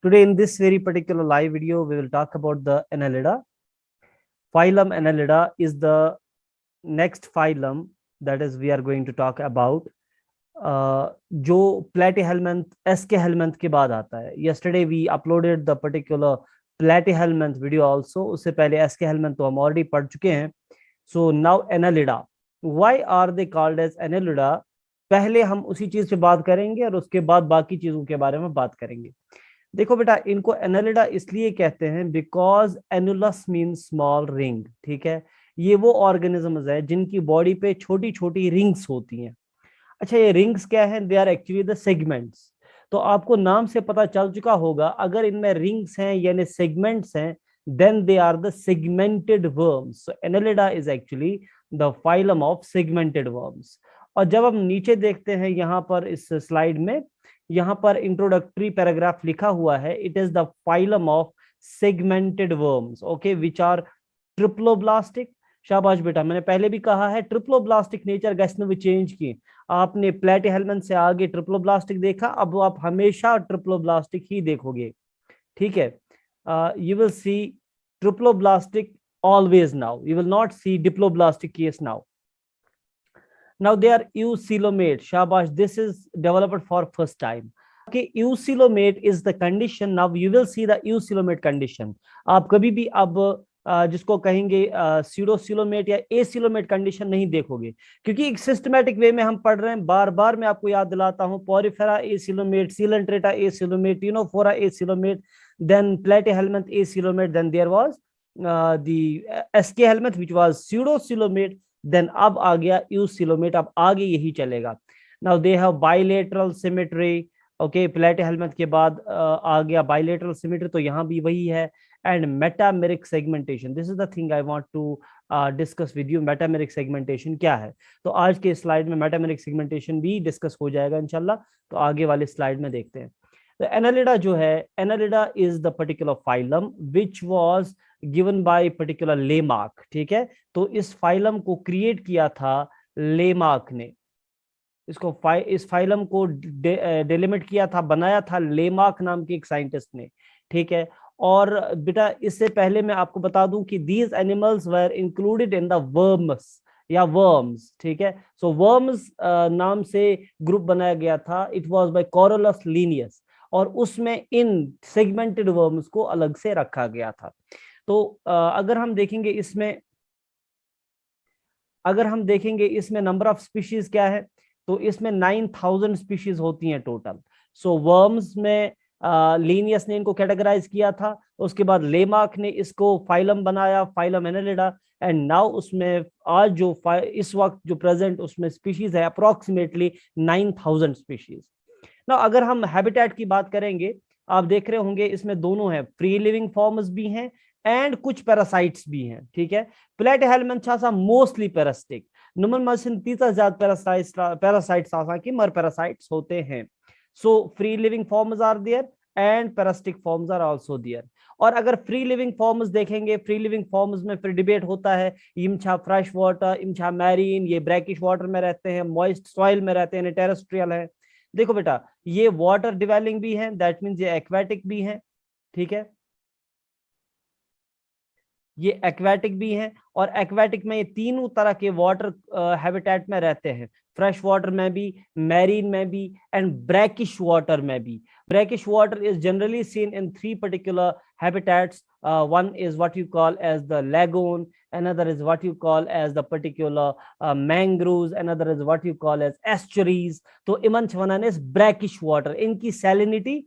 Today in this very particular live video, we will talk about the Annelida. Phylum Annelida is the next phylum that is we are going to talk about. जो platyhelminth एस्केहेलमिंथ के बाद आता है. Yesterday we uploaded the particular platyhelminth video also. उससे पहले एस्केहेलमिंथ तो हम already पढ़ चुके हैं. So now Annelida. Why are they called as Annelida? पहले हम उसी चीज पे बात करेंगे और उसके बाद बाकी चीजों के बारे में बात करेंगे. देखो बेटा, इनको एनालिडा इसलिए कहते हैं because annulus mean small ring. ठीक है, ये वो ऑर्गेनिजम्स है जिनकी बॉडी पे छोटी छोटी रिंग्स होती हैं. अच्छा, ये रिंग्स क्या है? They are actually the segments. तो आपको नाम से पता चल चुका होगा, अगर इनमें रिंग्स हैं यानी सेगमेंट्स हैं, then they are the segmented worms. So Annelida is actually the phylum of segmented worms. और जब हम नीचे देखते हैं यहाँ पर इस स्लाइड में, यहाँ पर इंट्रोडक्टरी पैराग्राफ लिखा हुआ है, it is the phylum of segmented worms, okay, which are triploblastic. शाबाश बेटा, मैंने पहले भी कहा है ट्रिप्लोब्लास्टिक नेचर गैस में भी चेंज की. आपने प्लेटीहेलमिंथ से आगे ट्रिप्लोब्लास्टिक देखा, अब आप हमेशा ट्रिप्लोब्लास्टिक ही देखोगे. ठीक है, you will see triploblastic always now. You will not see diploblastic case now. Now they are eucoelomate. Shabash, this is developed for first time. Okay, eucoelomate is the condition. Now you will see the eucoelomate condition. आप कभी भी अब जिसको कहेंगे pseudocoelomate या acoelomate condition नहीं देखोगे, क्योंकि एक सिस्टमैटिक वे में हम पढ़ रहे हैं. बार बार मैं आपको याद दिलाता हूं, Porifera acoelomate, Coelenterata acoelomate, Ctenophora acoelomate, then Platyhelminthes acoelomate, then there was the Aschelminthes which was pseudocoelomate, then अब आ गया eucoelomate. अब आगे यही चलेगा. Now they have bilateral symmetry. Okay, प्लेटीहेलमिंथ के बाद आ गया bilateral symmetry, तो यहाँ भी वही है. And metameric segmentation, this is the thing I want to discuss with you. metameric segmentation क्या है? तो आज के स्लाइड में metameric segmentation भी डिस्कस हो जाएगा इंशाल्लाह. तो आगे वाले स्लाइड में देखते हैं. तो एनालिडा जो है, Annelida is the particular phylum which was given by particular Lamarck. ठीक है, तो इस फाइलम को क्रिएट किया था लेमार्क ने. इस फाइलम को डिलिमिट किया था, बनाया था लेमार्क नाम के एक साइंटिस्ट ने. ठीक है, और बेटा इससे पहले मैं आपको बता दूं कि these animals were included in the worms या वर्म्स. ठीक है, सो वर्म्स नाम से ग्रुप बनाया गया था. इट वाज बाय कोरोलस लीनियस, और उसमें इन सेगमेंटेड वर्म्स को अलग से रखा गया था. तो अगर हम देखेंगे इसमें नंबर ऑफ स्पीशीज क्या है, तो इसमें 9000 स्पीशीज होती हैं टोटल. सो वर्म्स में लीनियस ने इनको कैटेगराइज किया था, उसके बाद लेमार्क ने इसको फाइलम बनाया, फाइलम एनालिडा. एंड नाउ उसमें आज जो इस वक्त जो प्रेजेंट उसमें स्पीशीज है अप्रोक्सीमेटली 9000 स्पीशीज. ना अगर हम हैबिटेट की बात करेंगे, आप देख रहे होंगे इसमें दोनों हैं, फ्री लिविंग फॉर्म्स भी हैं एंड कुछ पैरासाइट्स भी हैं. ठीक है, प्लेटीहेलमिंथ छासा मोस्टली पैरासिटिक, नुमन मशीन 30,000 पैरासाइट्स आसा की मर पैरासाइट्स होते हैं. So free living forms are there and parasitic forms are also there. और अगर फ्री लिविंग फॉर्म्स देखेंगे, फ्री लिविंग फॉर्म्स में फिर डिबेट होता है, इमछा फ्रेश वाटर, इमछा मैरीन, ये ब्रैकिश वाटर में रहते हैं, मॉइस्ट सॉइल में रहते हैं, टेरेस्ट्रियल है. देखो बेटा, ये वाटर डिवेलिंग भी है, दैट मीन्स ये एक्वेटिक भी है. ठीक है, ये एक्वेटिक भी है, और एक्वेटिक में ये तीनों तरह के वाटर हैबिटेट में रहते हैं, फ्रेश वाटर में भी, मैरीन में भी, एंड ब्रैकिश वाटर में भी. Brackish water is generally seen in 3 particular habitats. One is what you call as the lagoon, another is what you call as the particular mangroves, another is what you call as estuaries. तो इमन छवना ने brackish water, इनकी salinity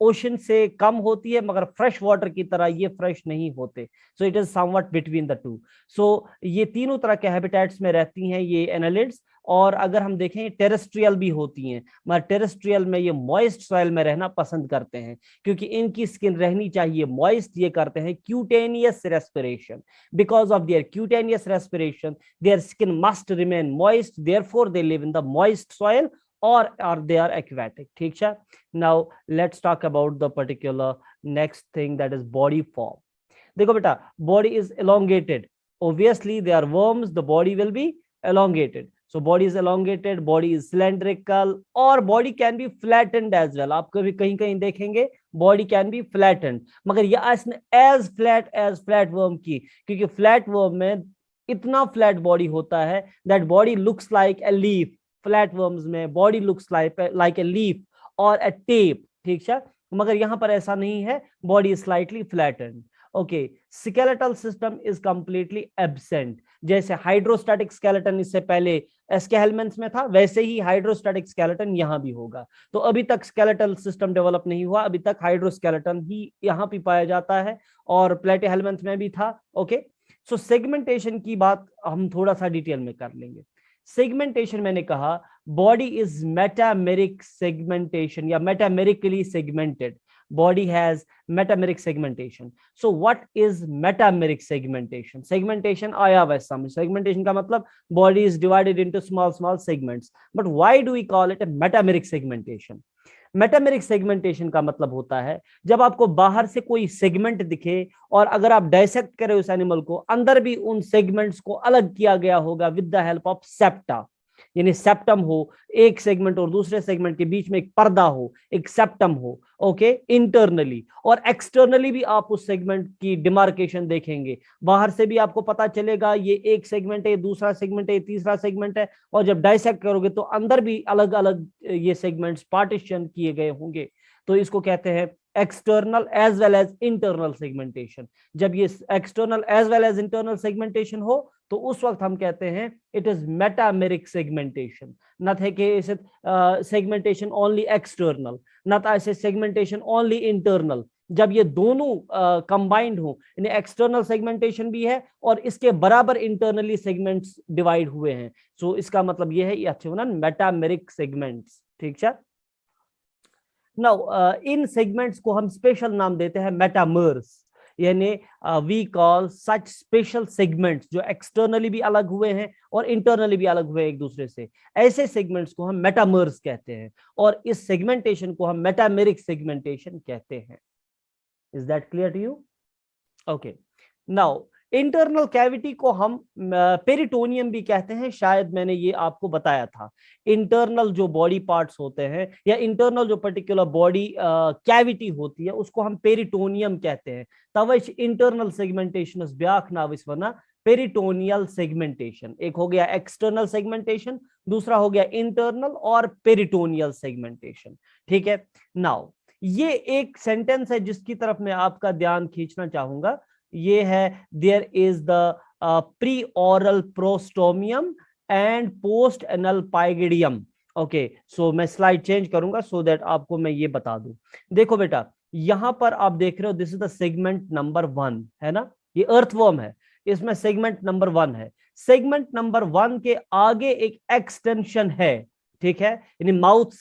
ocean से कम होती है, मगर fresh water की तरह ये फ्रेश नहीं होते. So it is somewhat between the two. So ये तीनों तरह के हैबिटेट्स में रहती हैं ये एनालिड्स. और अगर हम देखें टेरेस्ट्रियल भी होती हैं, मगर टेरेस्ट्रियल में ये मॉइस्ट सॉइल में रहना पसंद करते हैं, क्योंकि इनकी स्किन रहनी चाहिए मॉइस्ट. ये करते हैं cutaneous respiration. Because of their cutaneous respiration their skin must remain moist, therefore they live in the moist soil or they are aquatic. ठीक है, now let's talk about the particular next thing, that is body form. देखो बेटा, body is elongated. Obviously they are worms, the body will be elongated. So body is elongated, body is cylindrical, और body can be flattened as well. आप कभी कहीं कहीं देखेंगे body can be flattened, मगर ये as flat as flat worm की, क्योंकि फ्लैट वर्म में इतना फ्लैट बॉडी होता है that body looks like a leaf. Flat worms में body looks like a leaf और ए टेप, ठीक है, मगर यहां पर ऐसा नहीं है, body is slightly flattened. Okay, skeletal system is completely absent. जैसे हाइड्रोस्टैटिक स्केलेटन इससे पहले एस्केहेलमेंट्स में था, वैसे ही हाइड्रोस्टैटिक स्केलेटन यहां भी होगा। तो अभी तक स्केलेटल सिस्टम डेवलप नहीं हुआ, अभी तक हाइड्रोस्केलेटन ही यहां भी पाया जाता है, और प्लेटिहेलमेंट्स में भी था। ओके, सो सेगमेंटेशन की बात हम थोड़ा सा डिटेल में कर लेंगे। सेगमेंटेशन मैंने कहा बॉडी इज मेटामेरिक सेगमेंटेशन या metamerically segmented. Body has metameric segmentation. So what is metameric segmentation? Segmentation आया वैसे समझ। Segmentation का मतलब body is divided into small segments. But why do we call it a metameric segmentation? Metameric segmentation का मतलब होता है जब आपको बाहर से कोई सेगमेंट दिखे और अगर आप डायसेक्ट करें उस एनिमल को, अंदर भी उन सेगमेंट्स को अलग किया गया होगा with the help of septa. यानी सेप्टम हो, एक सेगमेंट और दूसरे सेगमेंट के बीच में एक पर्दा हो, एक सेप्टम हो। ओके, इंटरनली और एक्सटर्नली भी आप उस सेगमेंट की डिमार्केशन देखेंगे। बाहर से भी आपको पता चलेगा ये एक सेगमेंट है, दूसरा सेगमेंट है, तीसरा सेगमेंट है, और जब डाइसेक्ट करोगे तो अंदर भी अलग अलग ये सेगमेंट्स पार्टीशन किए गए होंगे। तो इसको कहते हैं external as well as internal segmentation. जब ये external as well as internal segmentation हो तो उस वक्त हम कहते हैं it is metameric segmentation. Not है कि इसे सेगमेंटेशन ओनली एक्सटर्नल, नॉट ऐसे सेगमेंटेशन ओनली इंटरनल। जब ये दोनों कंबाइंड हो, यानी एक्सटर्नल सेगमेंटेशन भी है और इसके बराबर इंटरनली सेगमेंट्स डिवाइड हुए हैं, सो इसका मतलब ये है ये अच्छे होना मेटामेरिक सेगमेंट्स। ठीक है, नाउ इन सेगमेंट्स को हम स्पेशल नाम देते हैं मेटामर्स, यानी we call such special segments जो एक्सटर्नली भी अलग हुए हैं और इंटरनली भी अलग हुए एक दूसरे से। ऐसे सेगमेंट्स को हम मेटामर्स कहते हैं और इस सेगमेंटेशन को हम मेटामेरिक सेगमेंटेशन कहते हैं। Is that clear to you? Okay, now internal cavity को हम पेरिटोनियम भी कहते हैं, शायद मैंने ये आपको बताया था। इंटरनल जो बॉडी पार्ट्स होते हैं या इंटरनल जो पर्टिकुलर बॉडी कैविटी होती है उसको हम पेरिटोनियम कहते हैं। तब इंटरनल सेगमेंटेशन ब्याख नाविस वना पेरिटोनियल सेगमेंटेशन। एक हो गया एक्सटर्नल सेगमेंटेशन, दूसरा हो गया इंटरनल और पेरिटोनियल सेगमेंटेशन। ठीक है, नाउ ये एक सेंटेंस है जिसकी तरफ मैं आपका ध्यान खींचना चाहूंगा। ये है there is the pre oral prostomium and post anal pygidium. Okay, so मैं स्लाइड चेंज करूंगा सो दैट आपको मैं ये बता दूं। देखो बेटा, यहां पर आप देख रहे हो this is the segment number 1 है ना, ये अर्थवर्म है, इसमें सेगमेंट नंबर 1 है। सेगमेंट नंबर 1 के आगे एक एक्सटेंशन है, ठीक है, यानी माउथ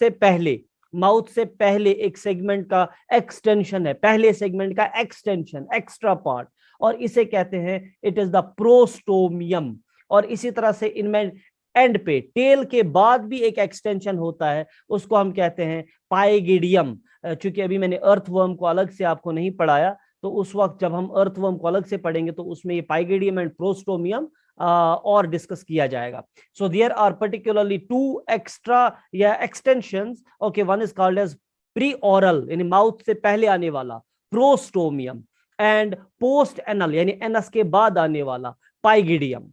से पहले एक सेगमेंट का एक्सटेंशन है, पहले सेगमेंट का एक्सटेंशन, एक्स्ट्रा पार्ट, और इसे कहते हैं इट इज द प्रोस्टोमियम। और इसी तरह से इनमें एंड पे टेल के बाद भी एक एक्सटेंशन होता है, उसको हम कहते हैं पाइगिडियम। चूंकि अभी मैंने अर्थवर्म को अलग से आपको नहीं पढ़ाया, तो उस वक्त जब हम अर्थवर्म को अलग से पढ़ेंगे तो उसमें ये पाइगिडियम एंड प्रोस्टोमियम और डिस्कस किया जाएगा। So there are particularly 2 extra या extensions. Okay, one is called as pre oral यानी माउथ से पहले आने वाला प्रोस्टोमियम, एंड पोस्ट एनल यानी एनस के बाद आने वाला पाइगिडियम।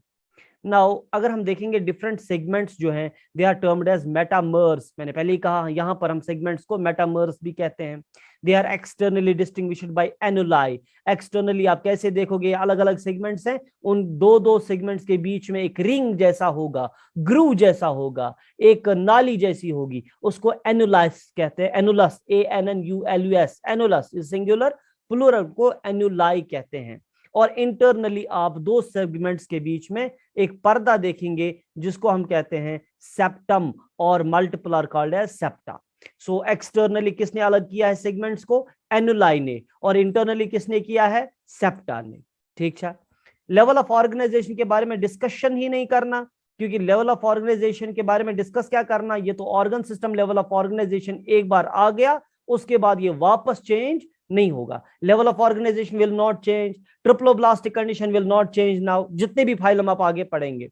नाउ अगर हम देखेंगे डिफरेंट सेगमेंट्स जो हैं they are termed as metamers. मैंने पहले ही कहा यहां पर हम सेगमेंट्स को मेटामर्स भी कहते हैं। They are externally distinguished by annuli. Externally आप कैसे देखोगे, अलग अलग सेगमेंट्स हैं, उन दो सेगमेंट्स के बीच में एक रिंग जैसा होगा, ग्रूव जैसा होगा, एक नाली जैसी होगी, उसको एनुलस कहते हैं। Annulus, ANNULUS, annulus is singular, plural को एनुलाई कहते हैं। और इंटरनली आप 2 सेगमेंट्स के बीच में एक पर्दा देखेंगे जिसको हम कहते हैं सेप्टम, और multiple are called as septa. So externally किसने अलग किया है सेगमेंट्स को? एनुलाई ने, और इंटरनली किसने किया है? सेप्टा ने। ठीक है, लेवल ऑफ ऑर्गेनाइजेशन के बारे में डिस्कशन ही नहीं करना, क्योंकि लेवल ऑफ ऑर्गेनाइजेशन के बारे में डिस्कस क्या करना, ये तो organ system level of organization एक बार आ गया उसके बाद ये वापस चेंज नहीं होगा। Level of organization will not change, triploblastic condition will not change now, जितने भी फाइलम आप आगे पढ़ेंगे।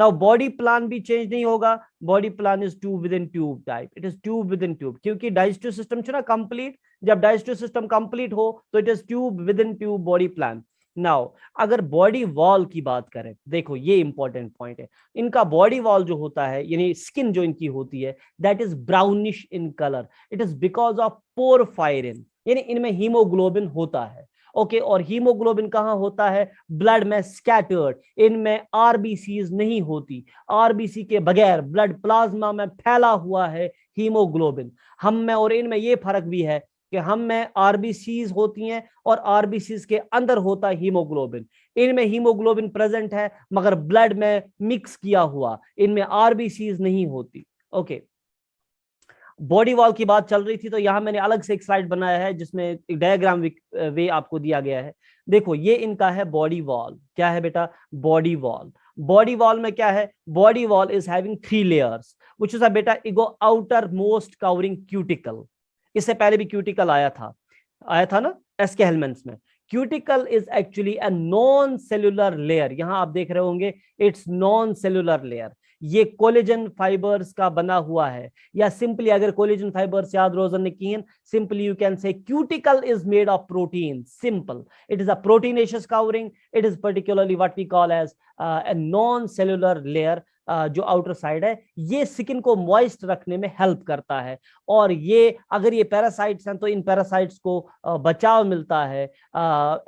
नाउ बॉडी प्लान भी चेंज नहीं होगा, body plan is tube within tube type, it is tube within tube, क्योंकि digestive system ना कंप्लीट, जब डाइजेस्टिव सिस्टम कंप्लीट हो तो it is tube within tube body plan. Now अगर body wall की बात करें, देखो ये इंपॉर्टेंट पॉइंट है, इनका बॉडी वॉल जो होता है यानी स्किन जो इनकी होती है that is brownish in colour, it is because of porphyrin, यानी इनमें हीमोग्लोबिन होता है। ओके, और हीमोग्लोबिन कहां होता है? ब्लड में स्कैटर्ड, इनमें आरबीसीज नहीं होती, आरबीसी के बगैर ब्लड प्लाज्मा में फैला हुआ है हीमोग्लोबिन। हम में और इनमें ये फर्क भी है कि हम में आरबीसीज होती हैं और आरबीसीज के अंदर होता है हीमोग्लोबिन, इनमें हीमोग्लोबिन प्रेजेंट है मगर ब्लड में मिक्स किया हुआ, इनमें आरबीसीज नहीं होती। ओके, बॉडी वॉल की बात चल रही थी तो यहां मैंने अलग से एक स्लाइड बनाया है जिसमें एक डायग्राम वे आपको दिया गया है। देखो ये इनका है बॉडी वॉल, क्या है बेटा? Body wall. बॉडी वॉल में क्या है? Body wall is having 3 layers which is a बेटा इगो आउटर मोस्ट कवरिंग क्यूटिकल। इससे पहले भी क्यूटिकल आया था ना एसके हेलमेंट्स में। Cuticle is actually a non cellular layer, यहां आप देख रहे होंगे इट्स नॉन सेल्यूलर लेयर, ये कोलेजन फाइबर्स का बना हुआ है, या सिंपली अगर कोलेजन फाइबर्स याद रोजन ने किए, simply you can say cuticle is made of protein, simple, it is a proteinaceous covering, it is particularly what we call as a non cellular layer, जो आउटर साइड है, ये skin को moist रखने में हेल्प करता है। और ये अगर ये पैरासाइट्स हैं तो इन पैरासाइट्स को बचाव मिलता है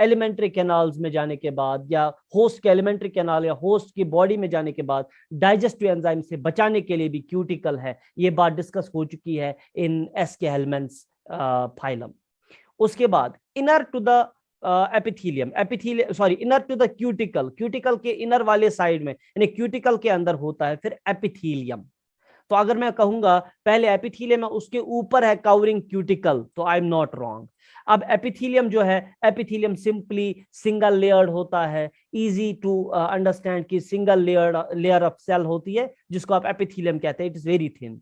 एलिमेंट्री कैनाल्स में जाने के बाद, या होस्ट के एलिमेंट्री कैनाल या होस्ट की बॉडी में जाने के बाद डाइजेस्टिव एंजाइम से बचाने के लिए भी क्यूटिकल है। ये बात डिस्कस हो चुकी है इन एसके हेलमेंट्स फाइलम। उसके बाद inner to the inner to the cuticle, cuticle के इनर वाले साइड में यानी क्यूटिकल के अंदर होता है फिर एपिथीलियम। तो अगर मैं कहूंगा पहले एपिथीलियम है उसके ऊपर है कवरिंग क्यूटिकल तो आई एम नॉट रॉन्ग। अब एपिथीलियम जो है, एपिथीलियम सिंपली सिंगल लेयर्ड होता है, इजी टू अंडरस्टैंड कि सिंगल लेयर ऑफ सेल होती है जिसको आप एपिथीलियम कहते हैं, इट इज वेरी थिन।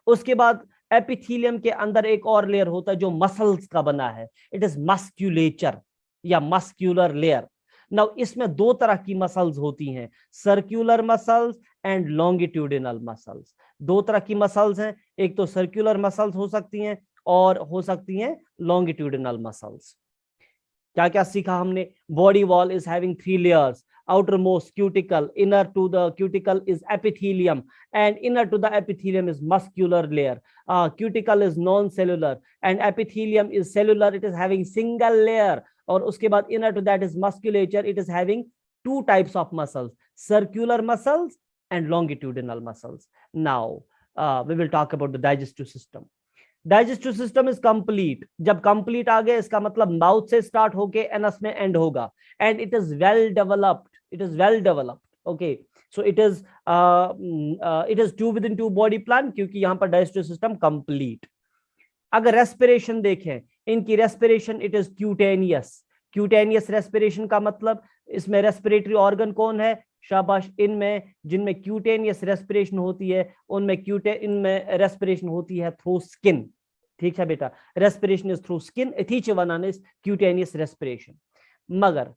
उसके बाद एपिथीलियम के अंदर एक और लेयर होता है जो मसल्स का बना है, इट इज मस्क्यूलेचर या मस्क्यूलर लेयर। नाउ इसमें 2 तरह की मसल्स होती हैं, circular muscles and longitudinal muscles. 2 तरह की मसल्स हैं, एक तो सर्कुलर मसल्स हो सकती हैं और हो सकती हैं लॉन्गिट्यूडिनल मसल्स। क्या क्या सीखा हमने? Body wall is having 3 layers, outermost cuticle, inner to the cuticle is epithelium, and inner to the epithelium is muscular layer. Cuticle is non-cellular and epithelium is cellular, it is having single layer. और उसके बाद inner to that is musculature, it is having 2 types of muscles, circular muscles and longitudinal muscles. Now we will talk about the digestive system. Digestive system is complete, जब complete आ गया इसका मतलब mouth से start होके anus में and होगा, and it is well developed, it is well developed. Okay, so it is tube within tube body plan, क्योंकि यहां पर डाइजेस्टिव सिस्टम कंप्लीट। अगर रेस्पिरेशन देखें, इनकी respiration it is cutaneous, cutaneous respiration का मतलब इसमें रेस्पिरेटरी ऑर्गन कौन है? शाबाश, इनमें जिनमें क्यूटेनियस रेस्पिरेशन होती है इनमें रेस्पिरेशन होती है थ्रू स्किन। ठीक है बेटा, respiration is through skin, each one is cutaneous respiration. मगर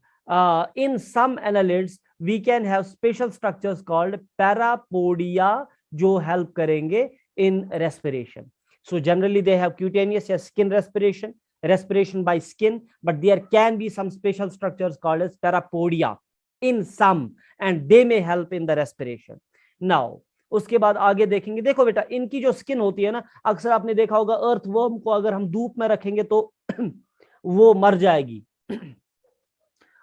in some annelids we can have special structures called parapodia जो help करेंगे in respiration. So generally they have cutaneous या skin respiration by skin, but there can be some special structures called as parapodia in some and they may help in the respiration. Now उसके बाद आगे देखेंगे, देखो बेटा इनकी जो skin होती है ना, अक्सर आपने देखा होगा अर्थवर्म को अगर हम धूप में रखेंगे तो वो मर जाएगी।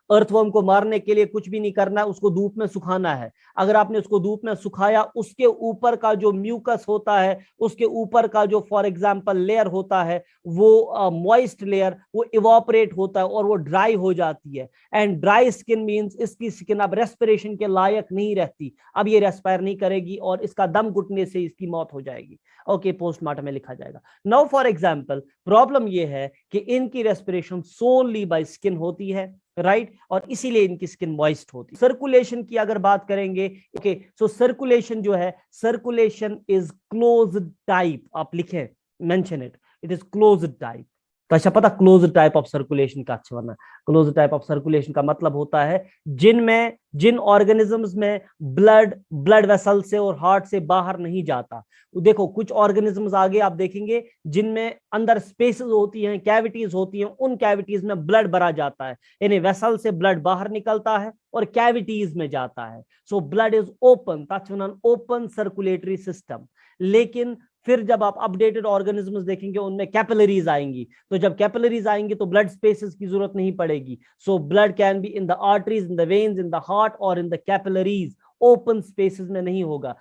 अर्थवर्म को मारने के लिए कुछ भी नहीं करना है, उसको धूप में सुखाना है। अगर आपने उसको धूप में सुखाया, उसके ऊपर का जो म्यूकस होता है, उसके ऊपर का जो फॉर एग्जांपल लेयर होता है, वो मॉइस्ट लेयर, वो इवोपरेट होता है और वो ड्राई हो जाती है। एंड ड्राई स्किन मींस इसकी स्किन अब रेस्पिरेशन के लायक नहीं रहती, अब ये रेस्पायर नहीं करेगी और इसका दम घुटने से इसकी मौत हो जाएगी। ओके, पोस्टमार्टम में लिखा जाएगा। नाउ फॉर एग्जांपल प्रॉब्लम ये है कि इनकी रेस्पिरेशन सोनली बाय स्किन होती है, राइट, और इसीलिए इनकी स्किन मॉइस्ट होती है। सर्कुलेशन की अगर बात करेंगे, ओके, सो सर्कुलेशन जो है, सर्कुलेशन इज क्लोज्ड टाइप, आप लिखें, mention it, it is closed type. तो अच्छा पता क्लोज टाइप ऑफ सर्कुलेशन का अच्छा वरना क्लोज टाइप ऑफ सर्कुलेशन का मतलब होता है जिन ऑर्गेनिजम्स में ब्लड ब्लड वेसल से और हार्ट से बाहर नहीं जाता। देखो कुछ ऑर्गेनिजम्स आगे आप देखेंगे जिनमें अंदर स्पेसेस होती हैं, कैविटीज होती हैं, उन कैविटीज में ब्लड भरा जाता है, यानी वेसल से ब्लड बाहर निकलता है और कैविटीज में जाता है। So blood is open, that's open circulatory system. लेकिन फिर जब आप अपडेटेड ऑर्गेनिजम्स देखेंगे उनमें कैपिलरीज आएंगी, तो जब कैपिलरीज आएंगी तो ब्लड स्पेसेस की जरूरत नहीं पड़ेगी। So blood can be in the arteries, in the veins, in the heart और in the capillaries, open spaces में नहीं होगा।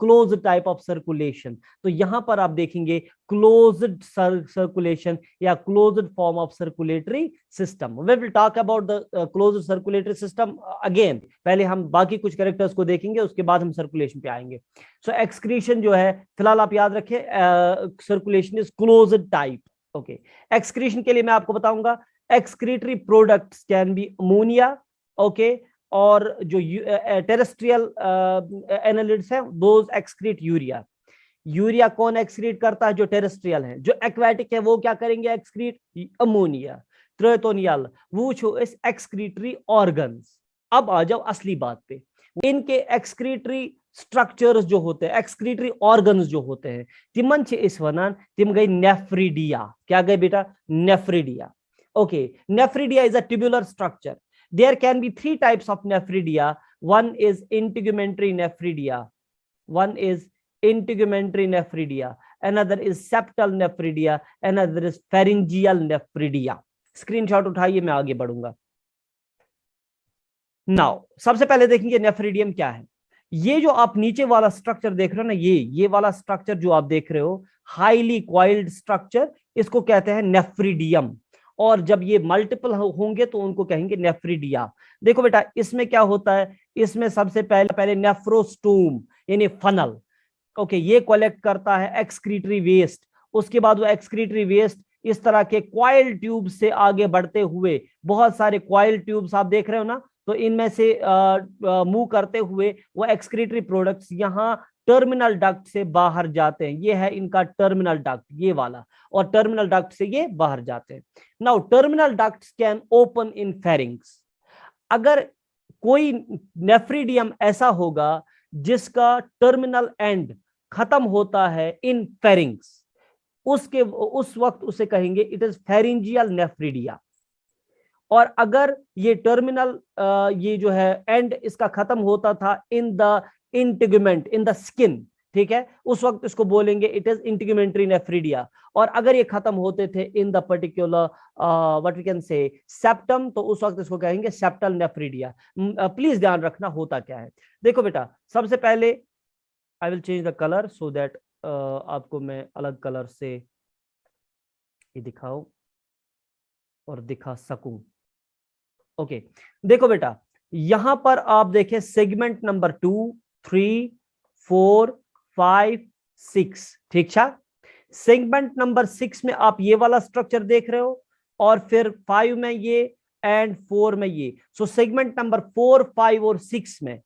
Close type of circulation. तो यहां पर आप देखेंगे क्लोज्ड सर्कुलेशन या closed form of circulatory system. We will talk about the closed circulatory system again. पहले हम बाकी कुछ कैरेक्टर्स को देखेंगे, उसके बाद हम सर्कुलेशन पे आएंगे। सो एक्सक्रीशन जो है, फिलहाल आप याद रखें, circulation is closed type. Okay, excretion के लिए मैं आपको बताऊंगा, excretory products can be ammonia, okay, और जो टेरेस्ट्रियल एनालिड्स हैं दोज एक्सक्रीट यूरिया। यूरिया कौन एक्सक्रीट करता है? जो टेरेस्ट्रियल है। जो एक्वेटिक है वो क्या करेंगे? Excrete ammonia. त्रोटोनियल वो इस एक्सक्रीटरी ऑर्गन्स। अब आ जाओ असली बात पे, इनके एक्सक्रीटरी स्ट्रक्चर्स जो होते हैं, एक्सक्रीटरी ऑर्गन्स जो होते हैं, तिमन छे इस वनान तिम गई नेफ्रिडिया। क्या गए बेटा? Nephridia. Okay, nephridia is a tubular structure. There can be three types of nephridia. One is integumentary nephridia. One is integumentary nephridia. Another is septal nephridia. Another is pharyngeal nephridia. Screenshot उठाइए, मैं आगे बढ़ूंगा। Now सबसे पहले देखेंगे नेफ्रिडियम क्या है। ये जो आप नीचे वाला स्ट्रक्चर देख रहे हो ना, ये वाला स्ट्रक्चर जो आप देख रहे हो, हाईली कॉइल्ड स्ट्रक्चर, इसको कहते हैं नेफ्रिडियम। और जब ये मल्टीपल होंगे तो उनको कहेंगे नेफ्रिडिया। देखो बेटा, इसमें क्या होता है, इसमें सबसे पहले नेफ्रोस्टोम यानी फनल, ओके, ये कलेक्ट करता है एक्सक्रीटरी वेस्ट। उसके बाद वो एक्सक्रीटरी वेस्ट इस तरह के क्वाइल ट्यूब से आगे बढ़ते हुए, बहुत सारे क्वाइल ट्यूब्स आप देख रहे हो ना, तो इनमें से मूव करते हुए वो एक्सक्रीटरी प्रोडक्ट्स यहाँ टर्मिनल डक्ट से बाहर जाते हैं। ये है इनका टर्मिनल डक्ट, ये वाला, और टर्मिनल डक्ट से ये बाहर जाते हैं। Now terminal ducts can open in pharynx. अगर कोई नेफ्रिडियम ऐसा होगा जिसका टर्मिनल एंड खत्म होता है इन फेरिंग्स, उस वक्त उसे कहेंगे इट इज फेरिंजियल नेफ्रिडिया। और अगर ये टर्मिनल ये जो है एंड इसका खत्म होता था in the integument, in the skin, ठीक है, उस वक्त इसको बोलेंगे इट इज इंटीगुमेंट्री नेफ्रिडिया। और अगर ये खत्म होते थे in the particular what we can say septum, तो उस वक्त इसको कहेंगे सेप्टल नेफ्रिडिया। प्लीज ध्यान रखना होता क्या है। देखो बेटा, सबसे पहले I will change the colour so that आपको मैं अलग कलर से ये दिखाऊं और दिखा सकूं। ओके, देखो बेटा, यहां पर आप देखें सेगमेंट नंबर 2, 3, 4, 5, 6, ठीक छा। सेगमेंट नंबर 6 में आप ये वाला स्ट्रक्चर देख रहे हो, और फिर 5 में ये एंड 4 में ये। सो सेगमेंट नंबर 4, 5 और 6 में,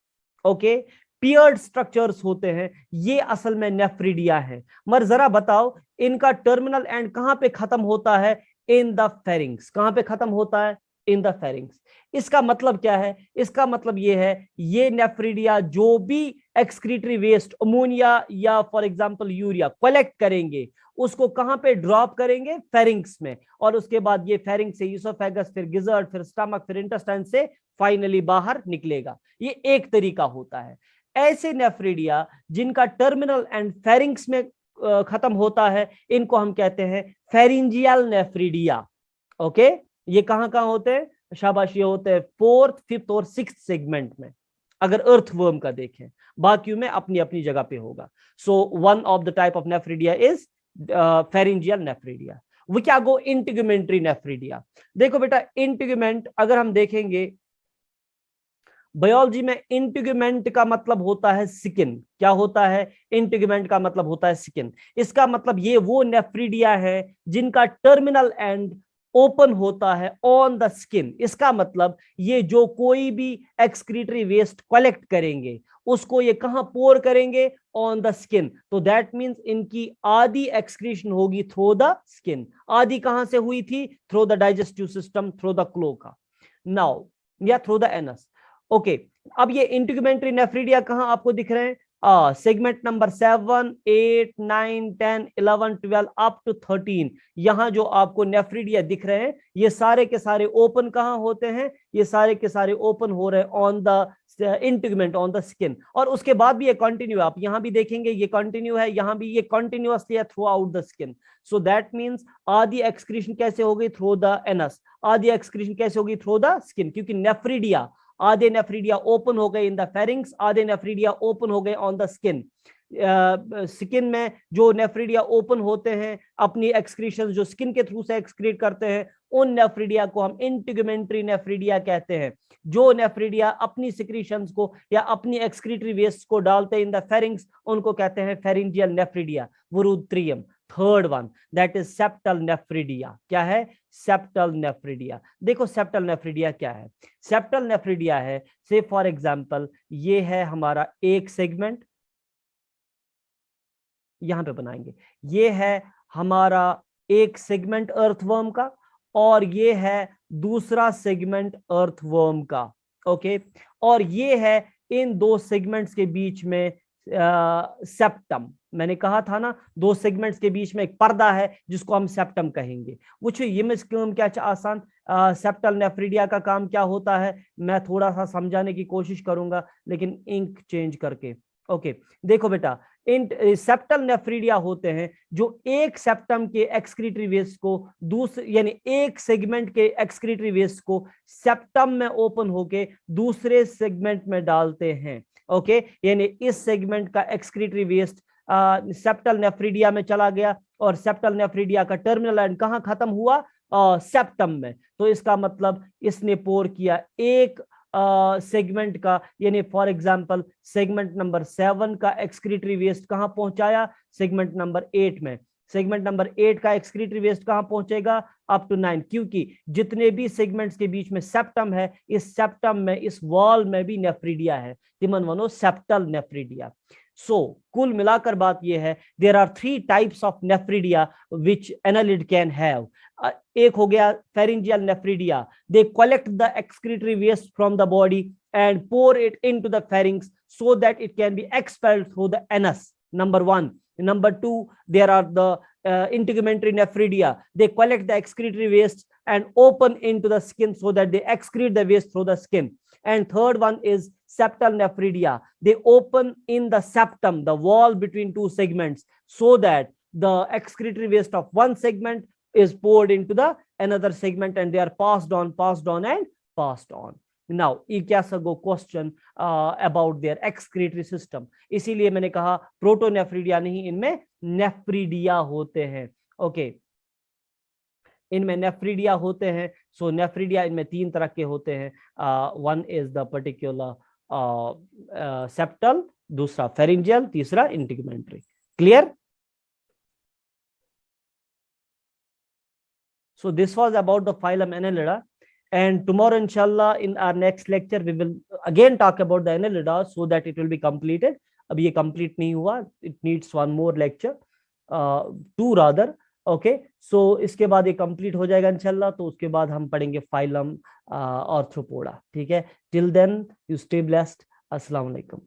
ओके, पियर्ड स्ट्रक्चर्स होते हैं। ये असल में नेफ्रिडिया है। मगर जरा बताओ, इनका टर्मिनल एंड कहां पे खत्म होता है? In the pharynx. कहां पे खत्म होता है? In the pharynx. इसका मतलब क्या है? इसका मतलब ये है, ये नेफ्रिडिया जो भी एक्सक्रीटरी वेस्ट, अमोनिया या फॉर एग्जांपल यूरिया कलेक्ट करेंगे, उसको कहां पे ड्रॉप करेंगे? फेरिंग्स में। और उसके बाद ये फेरिंग्स से ईसोफेगस, फिर गिजर्ड, फिर स्टमक, फिर इंटेस्टाइन से फाइनली बाहर निकलेगा। ये एक तरीका होता है। ऐसे नेफ्रिडिया जिनका टर्मिनल एंड फेरिंग्स में खत्म होता है, इनको हम कहते हैं फेरिंजियल नेफ्रिडिया। ओके, ये कहां कहां होते हैं? शाबाश, ये होते हैं 4th, 5th और 6th सेगमेंट में, अगर अर्थवर्म का देखें। बाकी में अपनी अपनी जगह पे होगा। So one of the type of nephridia is pharyngeal nephridia. We क्या गो इंटीगुमेंट्री नेफ्रिडिया। देखो बेटा, इंटीगुमेंट अगर हम देखेंगे बायोलॉजी में, इंटीगुमेंट का मतलब होता है स्किन। क्या होता है? इंटीगुमेंट का मतलब होता है स्किन। इसका मतलब ये वो नेफ्रिडिया है जिनका टर्मिनल एंड ओपन होता है ऑन द स्किन। इसका मतलब ये जो कोई भी एक्सक्रीटरी वेस्ट कलेक्ट करेंगे उसको ये कहां पोर करेंगे, ऑन द स्किन। तो दैट मींस इनकी आधी एक्सक्रीशन होगी थ्रू द स्किन। आधी कहां से हुई थी, through the digestive system, through the cloaca now, या थ्रू द एनस। ओके, अब ये इंटीग्यूमेंट्री नेफ्रिडिया कहां आपको दिख रहे हैं, सेगमेंट नंबर 7, 8, 9, 10, 11, 12 अप टू 13। यहां जो आपको नेफ्रिडिया दिख रहे हैं ये सारे के सारे ओपन कहां होते हैं, ये सारे के सारे ओपन हो रहे हैं on the integument, on the skin. और उसके बाद भी ये कंटिन्यू, आप यहां भी देखेंगे ये कंटिन्यू है, यहां भी ये कंटिन्यूअसली है through out the skin. So that means आधी एक्सक्रीशन कैसे होगी, थ्रू द एनस। आधी एक्सक्रीशन कैसे होगी, थ्रू द स्किन, क्योंकि नेफ्रिडिया, आधे नेफ्रिडिया ओपन हो गए इन द फेरिंग्स, आधे नेफ्रिडिया ओपन हो गए ऑन द स्किन। स्किन में जो नेफ्रिडिया ओपन होते हैं अपनी एक्सक्रीशन जो स्किन के थ्रू से एक्सक्रीट करते हैं, उन नेफ्रिडिया को हम इंटीग्यूमेंट्री नेफ्रिडिया कहते हैं। जो नेफ्रिडिया अपनी सिक्रीशंस को या अपनी एक्सक्रीटरी वेस्ट को डालते हैं इन द फेरिंग्स, उनको कहते हैं फेरिंजियल नेफ्रिडिया। वुरुत्रियम third one, that is septal nephridia. क्या है, सेप्टल नेफ्रिडिया। देखो सेप्टल नेफ्रिडिया क्या है, सेप्टल नेफ्रिडिया है, से फॉर एग्जांपल ये है हमारा एक सेगमेंट, यहां पे बनाएंगे, ये है हमारा एक सेगमेंट अर्थवर्म का, और ये है दूसरा सेगमेंट अर्थवर्म का। ओके, और ये है इन दो सेगमेंट्स के बीच में सेप्टम। मैंने कहा था ना, दो सेगमेंट्स के बीच में एक पर्दा है जिसको हम सेप्टम कहेंगे। वो क्या आसान, सेप्टल नेफ्रिडिया का काम क्या होता है, मैं थोड़ा सा समझाने की कोशिश करूंगा लेकिन इंक चेंज करके। ओके, देखो बेटा, सेप्टल नेफ्रिडिया होते हैं जो एक सेप्टम के एक्सक्रीटरी वेस्ट को दूसरे, यानी एक सेगमेंट के एक्सक्रीटरी वेस्ट को सेप्टम में ओपन होके दूसरे सेगमेंट में डालते हैं। ओके, यानी इस सेगमेंट का एक्सक्रीटरी वेस्ट सेप्टल नेफ्रिडिया में चला गया, और सेप्टल नेफ्रिडिया का टर्मिनल एंड कहां खत्म हुआ, सेप्टम में। तो इसका मतलब इसने पोर किया एक सेगमेंट का, यानी फॉर एग्जांपल सेगमेंट नंबर 7 का एक्सक्रीटरी वेस्ट कहां पहुंचाया, सेगमेंट नंबर 8 में। सेगमेंट नंबर 8 का एक्सक्रीटरी वेस्ट कहां पहुंचेगा, अप टू 9, क्योंकि जितने भी सेगमेंट्स के बीच में सेप्टम है, इस सेप्टम में, इस वॉल में भी नेफ्रिडिया है, तिमन वनो सेप्टल नेफ्रिडिया। सो कुल मिलाकर बात यह है, there are 3 types of nephridia which annelid can have. एक हो गया pharyngeal nephridia, they collect the excretory waste from the body and pour it into the pharynx so that it can be expelled through the anus. Number 1. Number 2, there are the integumentary nephridia. They collect the excretory waste and open into the skin so that they excrete the waste through the skin. And third one is septal nephridia. They open in the septum, the wall between two segments, so that the excretory waste of one segment is poured into the another segment, and they are passed on and passed on. Now, go question about their excretory system. इसीलिए मैंने कहा protonephridia नहीं, इनमें nephridia होते हैं। Okay, इनमें nephridia होते हैं। सो नेफ्रिडिया इनमें 3 तरह के होते हैं। One is the particular septal, दूसरा फेरिंजियल, तीसरा इंटीग्यूमेंट्री। Clear? So this was about the phylum Annelida, and tomorrow inshallah in our next lecture we will again talk about the Annelida so that it will be completed. अब ये complete नहीं हुआ, it needs one more lecture, 2 rather. Okay, so इसके बाद ये complete हो जाएगा इंशाल्लाह, तो उसके बाद हम पढ़ेंगे phylum Arthropoda. ठीक है, till then you stay blessed. अस्सलाम वालेकुम।